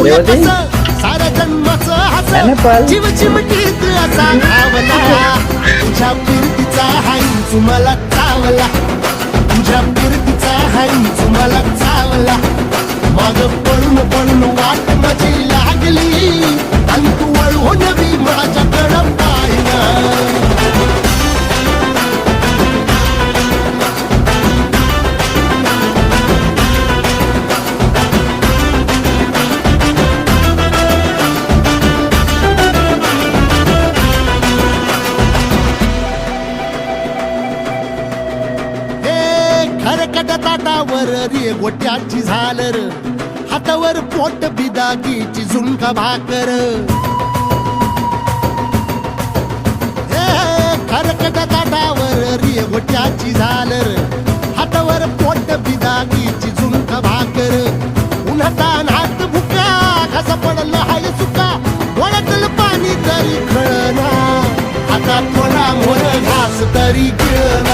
पाहूया रेवती? कसं साऱ्या जन्माचं हस Pineapple. जीव चिमटीत असा धावला तुझ्या फिरतीचा हाईच मला चावला तुझ्या फिरतीचा हाईच मला चावला माग पळून पळून वाट माझी लागली आणि तू वळून बी माझ्याकडं पाहिना खरकट ताटावर रे गोट्याची झालर हातावर पोट बिदागीची झुणका भाकर खरकट ताटावर रे गोट्याची झालर हातावर पोट बिदागीची झुणका भाकर उन्हातान हात भुका कसा पडलं हाय सुका वळतल पाणी तरी कळना आता थोडा मोर घास तरी गिळना